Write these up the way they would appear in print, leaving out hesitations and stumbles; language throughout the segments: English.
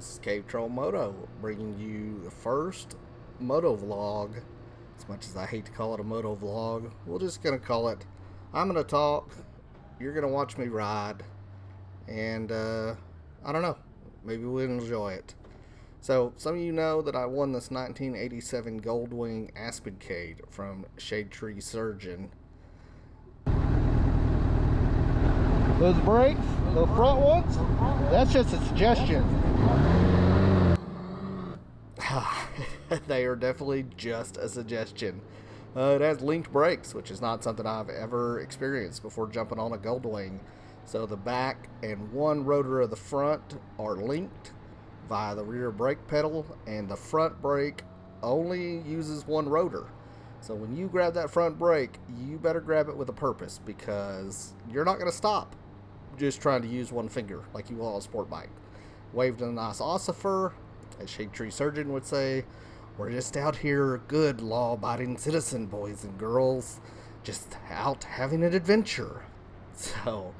This is Cave Troll Moto, bringing you the first Motovlog. As much as I hate to call it a Motovlog, we're just going to call it, I'm going to talk, you're going to watch me ride, and I don't know, maybe we'll enjoy it. So, some of you know that I won this 1987 Gold-Wing Aspencade from Shade Tree Surgeon. Those brakes, the front ones, that's just a suggestion. They are definitely just a suggestion. It has linked brakes, which is not something I've ever experienced before jumping on a Goldwing. So the back and one rotor of the front are linked via the rear brake pedal, and the front brake only uses one rotor. So when you grab that front brake, you better grab it with a purpose, because you're not going to stop just trying to use one finger like you will on a sport bike. Waved a nice ossifer, as Shade Tree Surgeon would say. We're just out here, good law-abiding citizen boys and girls, just out having an adventure. So,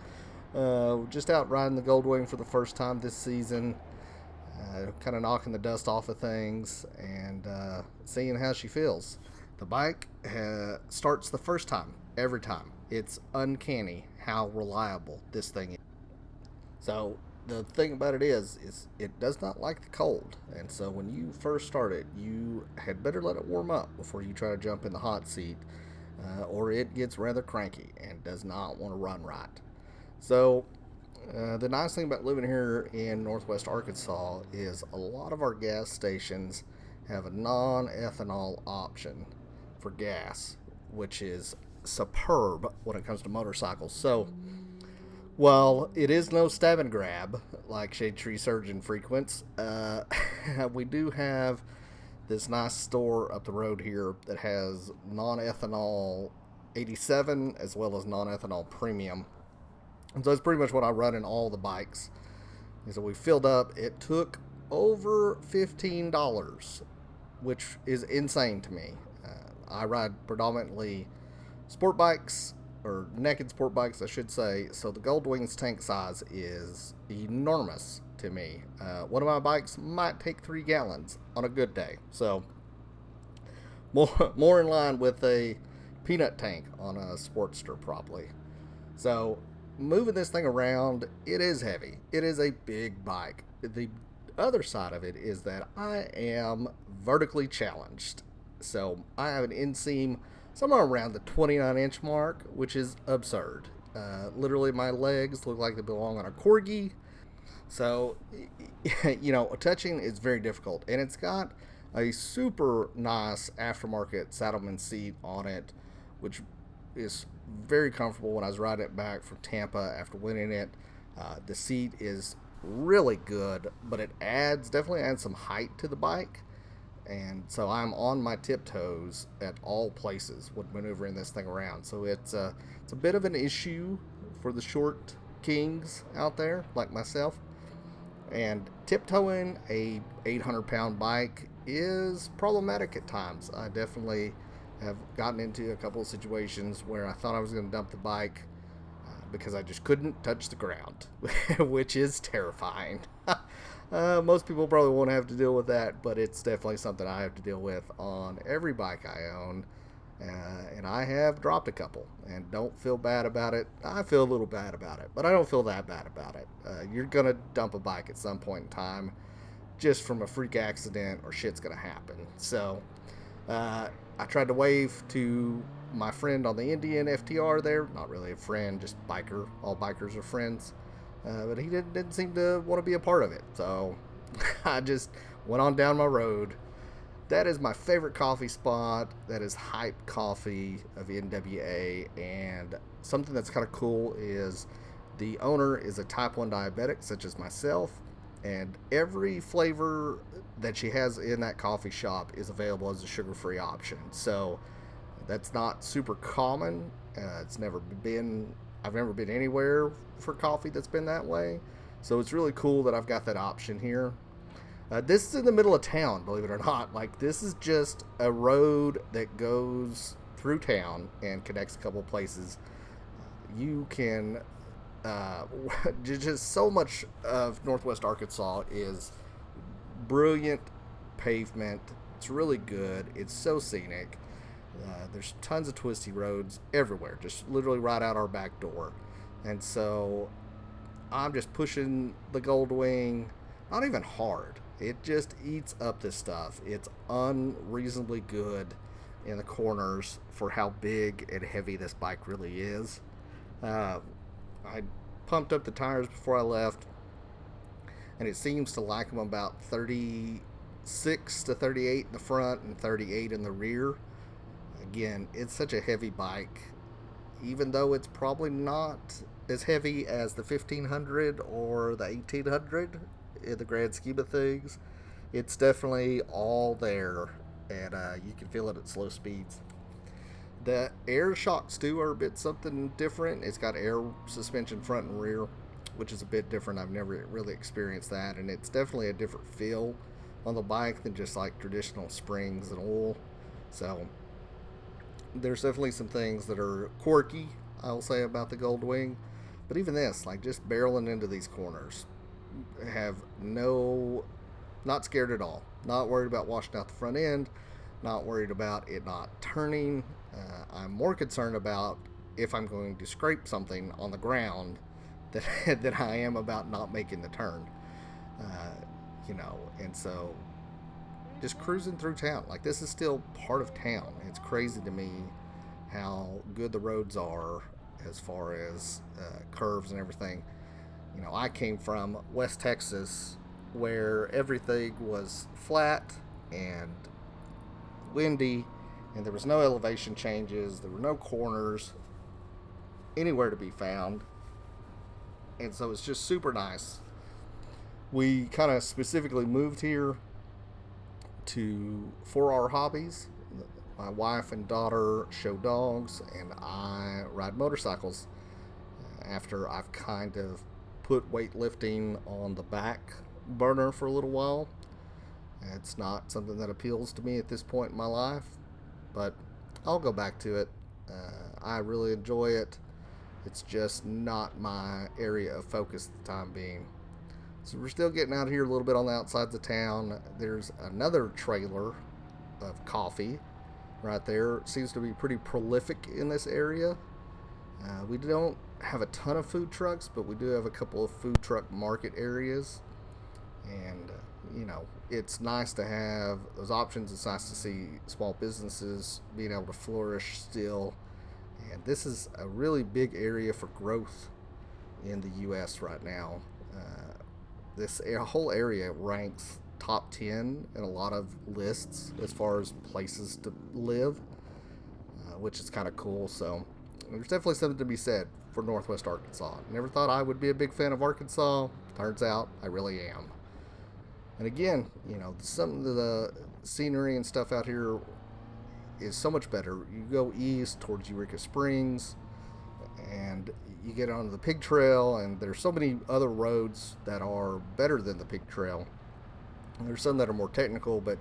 just out riding the Goldwing for the first time this season, kind of knocking the dust off of things and seeing how she feels. The bike starts the first time, every time. It's uncanny how reliable this thing is. So the thing about it is it does not like the cold, and so when you first start it, you had better let it warm up before you try to jump in the hot seat, or it gets rather cranky and does not want to run right. So the nice thing about living here in Northwest Arkansas is a lot of our gas stations have a non-ethanol option for gas, which is superb when it comes to motorcycles. So while it is no stab and grab like Shade Tree Surgeon frequents, we do have this nice store up the road here that has non-ethanol 87 as well as non-ethanol premium. And so it's pretty much what I run in all the bikes. And so we filled up. It took over $15, which is insane to me. I ride predominantly sport bikes, or naked sport bikes, I should say. So the Goldwing's tank size is enormous to me. One of my bikes might take 3 gallons on a good day. So more in line with a peanut tank on a Sportster probably. So moving this thing around, it is heavy. It is a big bike. The other side of it is that I am vertically challenged. So I have an inseam somewhere around the 29-inch mark, which is absurd. Literally, my legs look like they belong on a corgi. So, touching is very difficult. And it's got a super nice aftermarket saddleman seat on it, which is very comfortable when I was riding it back from Tampa after winning it. The seat is really good, but it definitely adds some height to the bike. And so I'm on my tiptoes at all places when maneuvering this thing around. So it's a bit of an issue for the short kings out there like myself. And tiptoeing a 800-pound bike is problematic at times. I definitely have gotten into a couple of situations where I thought I was going to dump the bike because I just couldn't touch the ground, which is terrifying. Most people probably won't have to deal with that, but it's definitely something I have to deal with on every bike I own. And I have dropped a couple and don't feel bad about it. I feel a little bad about it, but I don't feel that bad about it. You're going to dump a bike at some point in time just from a freak accident, or shit's going to happen. So I tried to wave to my friend on the Indian FTR there. Not really a friend, just biker. All bikers are friends. But he didn't seem to want to be a part of it. So I just went on down my road. That is my favorite coffee spot. That is Hype Coffee of NWA. And something that's kind of cool is the owner is a type 1 diabetic, such as myself. And every flavor that she has in that coffee shop is available as a sugar-free option. So that's not super common. I've never been anywhere for coffee that's been that way. So it's really cool that I've got that option here. This is in the middle of town, believe it or not. Like, this is just a road that goes through town and connects a couple places. You can just so much of Northwest Arkansas is brilliant pavement. It's really good. It's so scenic. There's tons of twisty roads everywhere, just literally right out our back door. And so I'm just pushing the Goldwing, not even hard. It just eats up this stuff. It's unreasonably good in the corners for how big and heavy this bike really is. I pumped up the tires before I left, and it seems to like them about 36 to 38 in the front and 38 in the rear. Again, it's such a heavy bike, even though it's probably not as heavy as the 1500 or the 1800 in the grand scheme of things. It's definitely all there, and you can feel it at slow speeds. The air shocks too are a bit something different. It's got air suspension front and rear, which is a bit different. I've never really experienced that, and it's definitely a different feel on the bike than just like traditional springs and oil. So there's definitely some things that are quirky, I'll say, about the Goldwing. But even this, like just barreling into these corners, not scared at all. Not worried about washing out the front end. Not worried about it not turning. I'm more concerned about if I'm going to scrape something on the ground than I am about not making the turn. And so just cruising through town. Like, this is still part of town. It's crazy to me how good the roads are as far as curves and everything. I came from West Texas, where everything was flat and windy, and there was no elevation changes. There were no corners anywhere to be found. And so it's just super nice. We kind of specifically moved here for our hobbies. My wife and daughter show dogs, and I ride motorcycles. After I've kind of put weightlifting on the back burner for a little while. It's not something that appeals to me at this point in my life, but I'll go back to it. I really enjoy it. It's just not my area of focus at the time being. So we're still getting out here a little bit on the outsides of town. There's another trailer of coffee right there. It seems to be pretty prolific in this area. We don't have a ton of food trucks, but we do have a couple of food truck market areas. And, it's nice to have those options. It's nice to see small businesses being able to flourish still. And this is a really big area for growth in the U.S. right now. This whole area ranks top 10 in a lot of lists as far as places to live, which is kind of cool. So there's definitely something to be said for Northwest Arkansas. Never thought I would be a big fan of Arkansas. Turns out I really am. And again, some of the scenery and stuff out here is so much better. You go east towards Eureka Springs, and you get onto the Pig Trail, and there's so many other roads that are better than the Pig Trail. And there's some that are more technical, but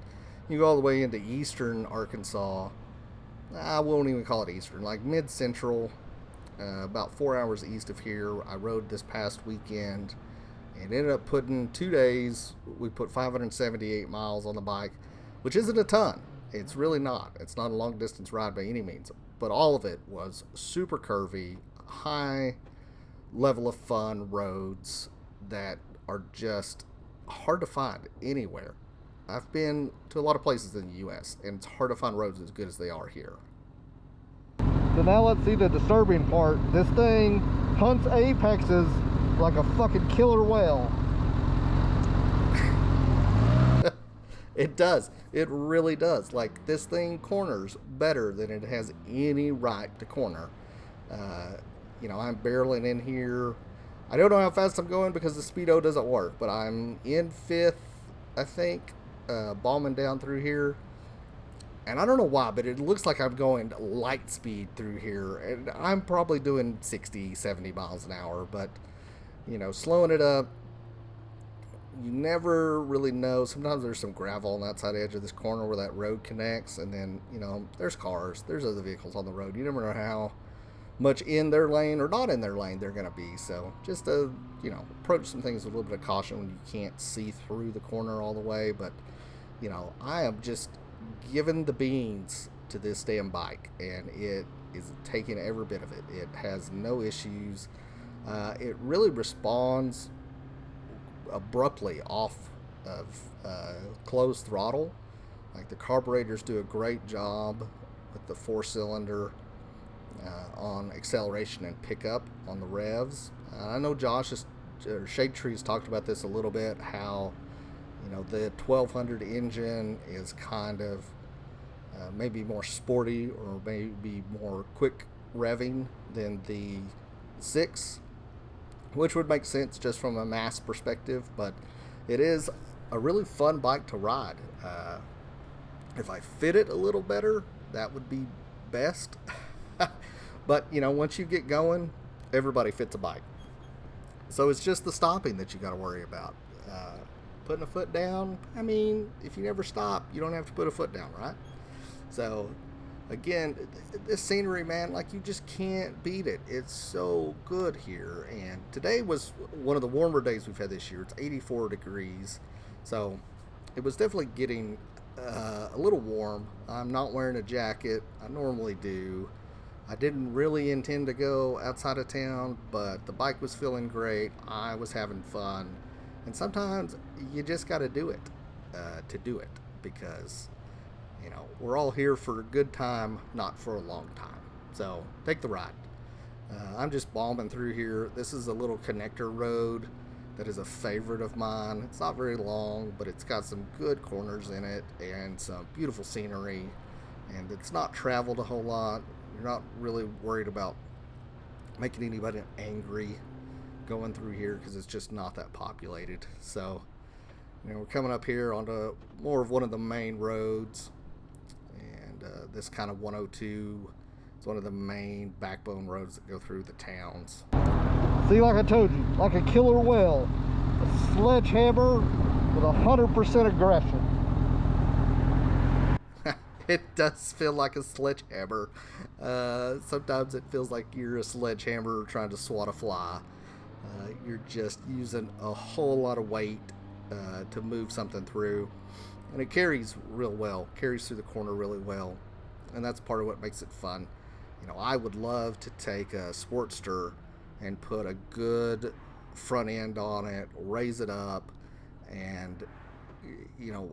you go all the way into eastern Arkansas. I won't even call it eastern, like mid-central, about 4 hours east of here. I rode this past weekend and ended up putting 2 days. We put 578 miles on the bike, which isn't a ton. It's really not. It's not a long distance ride by any means, but all of it was super curvy, high level of fun roads that are just hard to find anywhere. I've been to a lot of places in the U.S., and it's hard to find roads as good as they are here. So now let's see the disturbing part. This thing hunts apexes like a fucking killer whale. It does. It really does. Like, this thing corners better than it has any right to corner. I'm barreling in here. I don't know how fast I'm going because the speedo doesn't work, but I'm in fifth, I think, bombing down through here. And I don't know why, but it looks like I'm going light speed through here. And I'm probably doing 60, 70 miles an hour, but, slowing it up, you never really know. Sometimes there's some gravel on the outside edge of this corner where that road connects, and then, there's cars, there's other vehicles on the road. You never know how much in their lane or not in their lane they're going to be. So just to, approach some things with a little bit of caution when you can't see through the corner all the way. But, I am just giving the beans to this damn bike, and it is taking every bit of it. It has no issues. It really responds abruptly off of closed throttle. Like, the carburetors do a great job with the 4-cylinder on acceleration and pickup on the revs. I know Shade Tree's talked about this a little bit, how the 1200 engine is kind of maybe more sporty or maybe more quick revving than the 6, which would make sense just from a mass perspective, but it is a really fun bike to ride. If I fit it a little better, that would be best. But, once you get going, everybody fits a bike. So it's just the stopping that you got to worry about. Putting a foot down, if you never stop, you don't have to put a foot down, right? So, again, this scenery, man, like, you just can't beat it. It's so good here. And today was one of the warmer days we've had this year. It's 84 degrees. So it was definitely getting a little warm. I'm not wearing a jacket. I normally do. I didn't really intend to go outside of town, but the bike was feeling great. I was having fun. And sometimes you just got to do it because, we're all here for a good time, not for a long time. So take the ride. I'm just bombing through here. This is a little connector road that is a favorite of mine. It's not very long, but it's got some good corners in it and some beautiful scenery. And it's not traveled a whole lot. You're not really worried about making anybody angry going through here because it's just not that populated. So, we're coming up here onto more of one of the main roads, and this kind of 102 is one of the main backbone roads that go through the towns. See, like I told you, like a killer whale, a sledgehammer with 100% aggression. It does feel like a sledgehammer. Sometimes it feels like you're a sledgehammer trying to swat a fly. You're just using a whole lot of weight to move something through, and it carries real well, carries through the corner really well, and that's part of what makes it fun. I would love to take a Sportster and put a good front end on it, raise it up, and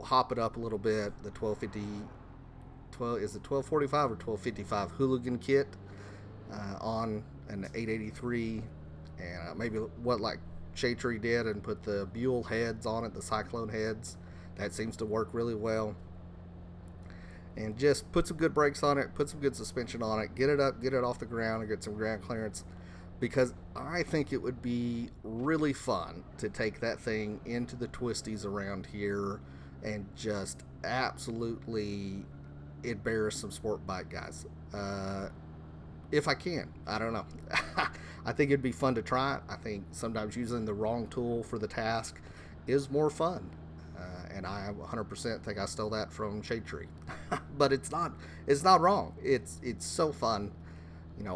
hop it up a little bit. The 1245 or 1255 Hooligan kit on an 883, and maybe what like Shade Tree did and put the Buell heads on it, the Cyclone heads. That seems to work really well. And just put some good brakes on it, put some good suspension on it, get it up, get it off the ground, and get some ground clearance. Because I think it would be really fun to take that thing into the twisties around here and just absolutely embarrass some sport bike guys. If I can. I don't know. I think it'd be fun to try it. I think sometimes using the wrong tool for the task is more fun. And I 100% think I stole that from Shade Tree. But it's not wrong. It's so fun.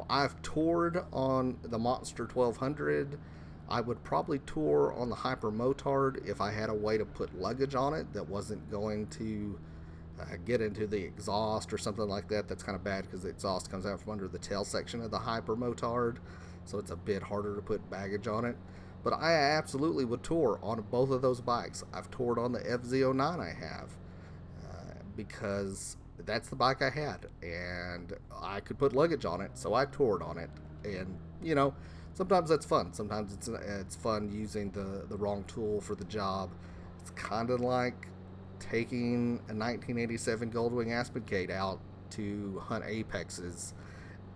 I've toured on the Monster 1200. I would probably tour on the Hyper Motard if I had a way to put luggage on it that wasn't going to get into the exhaust or something like that. That's kind of bad because the exhaust comes out from under the tail section of the Hyper Motard, so it's a bit harder to put baggage on it. But I absolutely would tour on both of those bikes. I've toured on the FZ09 I have because that's the bike I had, and I could put luggage on it, so I toured on it. And sometimes that's fun. Sometimes it's fun using the wrong tool for the job. It's kind of like taking a 1987 Goldwing Aspencade out to hunt apexes.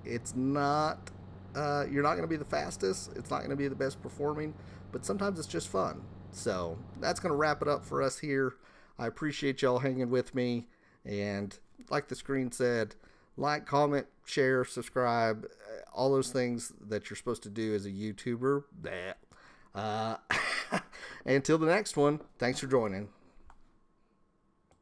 It's not you're not going to be the fastest, it's not going to be the best performing, but sometimes it's just fun. So that's going to wrap it up for us here. I appreciate y'all hanging with me, and like the screen said, like, comment, share, subscribe, all those things that you're supposed to do as a YouTuber. Until the next one, thanks for joining.